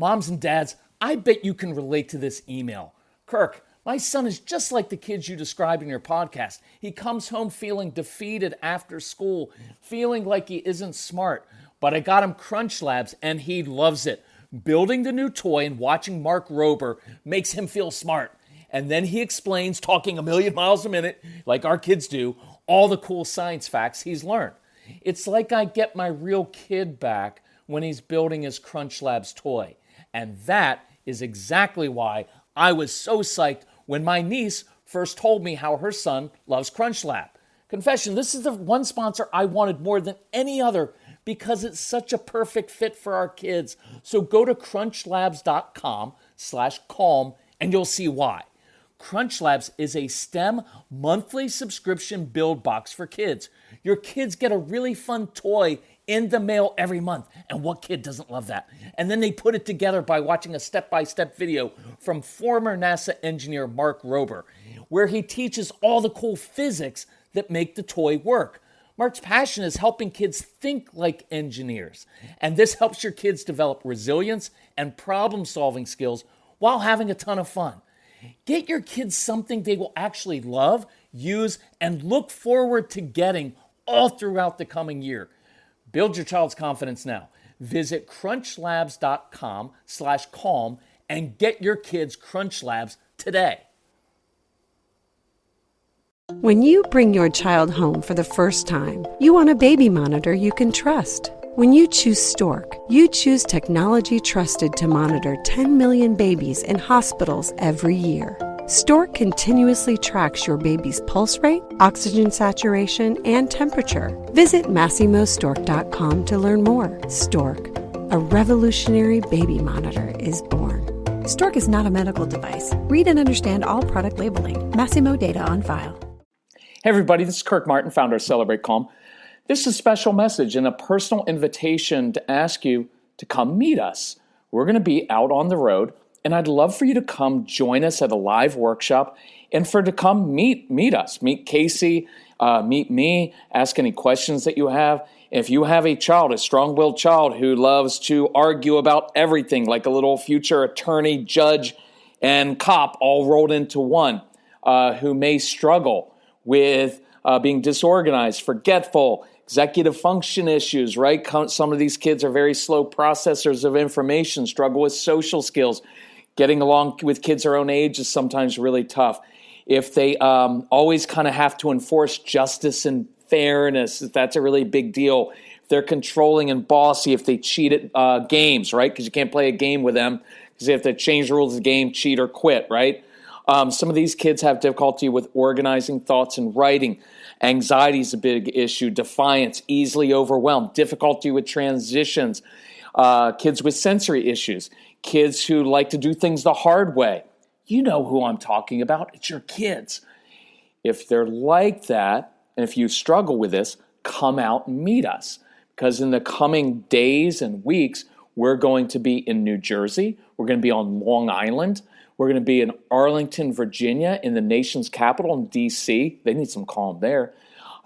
Moms and dads, I bet you can relate to this email. Kirk, my son is just like the kids you described in your podcast. He comes home feeling defeated after school, feeling like he isn't smart. But I got him Crunch Labs and he loves it. Building the new toy and watching Mark Rober makes him feel smart. And then he explains, talking a million miles a minute, like our kids do, all the cool science facts he's learned. It's like I get my real kid back when he's building his Crunch Labs toy. And that is exactly why I was so psyched when my niece first told me how her son loves Crunch Lab. Confession, this is the one sponsor I wanted more than any other because it's such a perfect fit for our kids. So go to crunchlabs.com/calm and you'll see why. Crunch Labs is a STEM monthly subscription build box for kids. Your kids get a really fun toy in the mail every month. And what kid doesn't love that? And then they put it together by watching a step-by-step video from former NASA engineer Mark Rober, where he teaches all the cool physics that make the toy work. Mark's passion is helping kids think like engineers. And this helps your kids develop resilience and problem-solving skills while having a ton of fun. Get your kids something they will actually love, use, and look forward to getting all throughout the coming year. Build your child's confidence now. Visit crunchlabs.com/calm and get your kids Crunch Labs today. When you bring your child home for the first time, you want a baby monitor you can trust. When you choose Stork, you choose technology trusted to monitor 10 million babies in hospitals every year. Stork continuously tracks your baby's pulse rate, oxygen saturation, and temperature. Visit MassimoStork.com to learn more. Stork, a revolutionary baby monitor, is born. Stork is not a medical device. Read and understand all product labeling. Massimo data on file. Hey everybody, this is Kirk Martin, founder of Celebrate Calm. This is a special message and a personal invitation to ask you to come meet us. We're going to be out on the road, and I'd love for you to come join us at a live workshop and to come meet us. Meet Casey, meet me, ask any questions that you have. If you have a child, a strong-willed child who loves to argue about everything, like a little future attorney, judge, and cop all rolled into one, who may struggle with being disorganized, forgetful, executive function issues, right? Some of these kids are very slow processors of information, struggle with social skills. Getting along with kids their own age is sometimes really tough. If they always kind of have to enforce justice and fairness, that's a really big deal. If they're controlling and bossy, if they cheat at games, right? Because you can't play a game with them because they have to change the rules of the game, cheat or quit, right? Some of these kids have difficulty with organizing thoughts and writing. Anxiety is a big issue. Defiance, easily overwhelmed. Difficulty with transitions. Kids with sensory issues. Kids who like to do things the hard way. You know who I'm talking about. It's your kids. If they're like that, and if you struggle with this, come out and meet us. Because in the coming days and weeks, we're going to be in New Jersey. We're going to be on Long Island. We're going to be in Arlington, Virginia, in the nation's capital, in D.C. They need some calm there.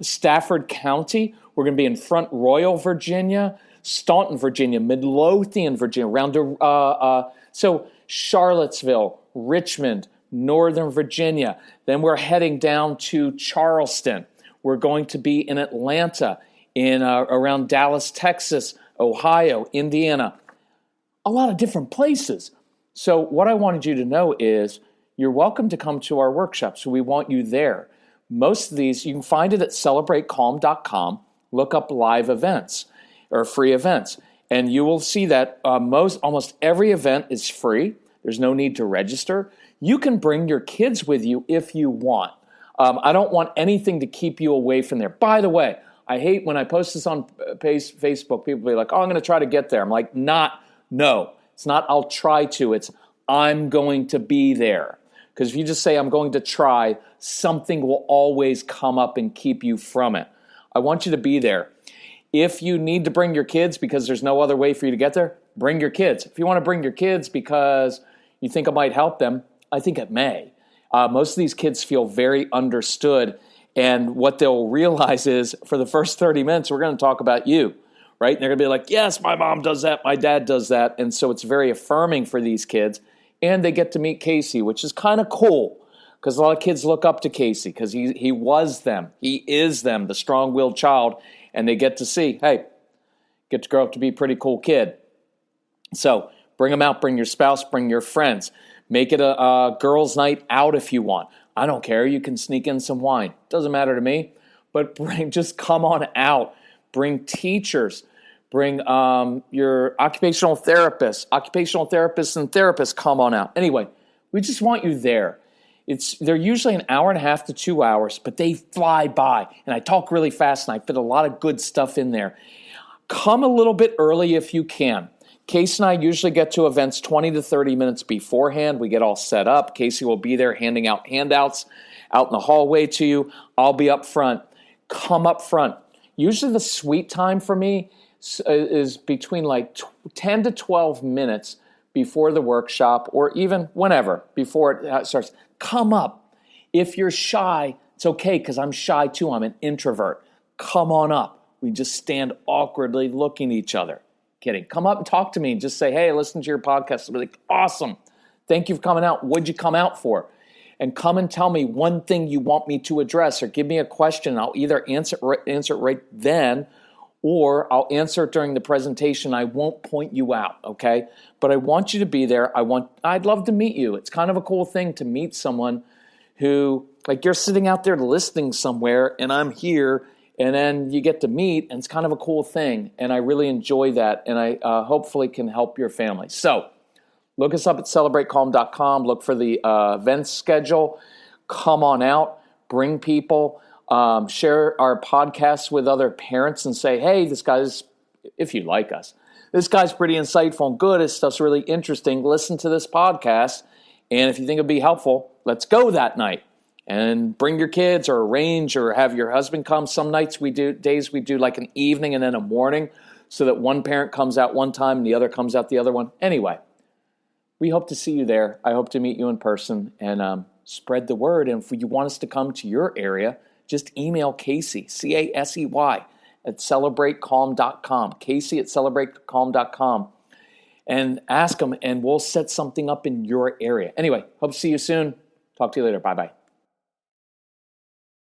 Stafford County. We're going to be in Front Royal, Virginia, Staunton, Virginia, Midlothian, Virginia, so Charlottesville, Richmond, Northern Virginia. Then we're heading down to Charleston. We're going to be in Atlanta, around Dallas, Texas, Ohio, Indiana. A lot of different places. So what I wanted you to know is you're welcome to come to our workshop. So we want you there. Most of these, you can find it at celebratecalm.com. Look up live events or free events. And you will see that almost every event is free. There's no need to register. You can bring your kids with you if you want. I don't want anything to keep you away from there. By the way, I hate when I post this on Facebook, people be like, oh, I'm going to try to get there. I'm like, no. It's not I'll try to. It's I'm going to be there. Because if you just say I'm going to try, something will always come up and keep you from it. I want you to be there. If you need to bring your kids because there's no other way for you to get there, bring your kids. If you want to bring your kids because you think it might help them, I think it may. Most of these kids feel very understood. And what they'll realize is for the first 30 minutes, we're going to talk about you. right? And they're going to be like, yes, my mom does that, my dad does that. And so it's very affirming for these kids. And they get to meet Casey, which is kind of cool because a lot of kids look up to Casey because he was them. He is them, the strong-willed child. And they get to see, hey, get to grow up to be a pretty cool kid. So bring them out, bring your spouse, bring your friends. Make it a girls' night out if you want. I don't care. You can sneak in some wine. Doesn't matter to me. But just come on out. Bring teachers. Bring your occupational therapists. Occupational therapists and therapists come on out. Anyway, we just want you there. They're usually an hour and a half to 2 hours, but they fly by. And I talk really fast, and I fit a lot of good stuff in there. Come a little bit early if you can. Casey and I usually get to events 20 to 30 minutes beforehand. We get all set up. Casey will be there handing out handouts out in the hallway to you. I'll be up front. Come up front. Usually the sweet time for me is between like 10 to 12 minutes before the workshop or even whenever, before it starts. Come up. If you're shy, it's okay because I'm shy too. I'm an introvert. Come on up. We just stand awkwardly looking at each other. Kidding. Come up and talk to me and just say, hey, listen to your podcast. I'll be like, awesome. Thank you for coming out. What'd you come out for? And come and tell me one thing you want me to address or give me a question. I'll either answer it right then or I'll answer it during the presentation. I won't point you out, okay? But I want you to be there. I'd love to meet you. It's kind of a cool thing to meet someone who, like you're sitting out there listening somewhere and I'm here and then you get to meet and it's kind of a cool thing. And I really enjoy that and I hopefully can help your family. So look us up at celebratecalm.com. Look for the events schedule. Come on out. Bring people. Share our podcasts with other parents and say, hey, this guy's, if you like us, this guy's pretty insightful and good. His stuff's really interesting. Listen to this podcast. And if you think it'd be helpful, let's go that night. And bring your kids or arrange or have your husband come. Some days we do like an evening and then a morning so that one parent comes out one time and the other comes out the other one. Anyway, we hope to see you there. I hope to meet you in person and spread the word. And if you want us to come to your area, just email Casey, Casey, at celebratecalm.com. Casey at celebratecalm.com. And ask them, and we'll set something up in your area. Anyway, hope to see you soon. Talk to you later. Bye-bye.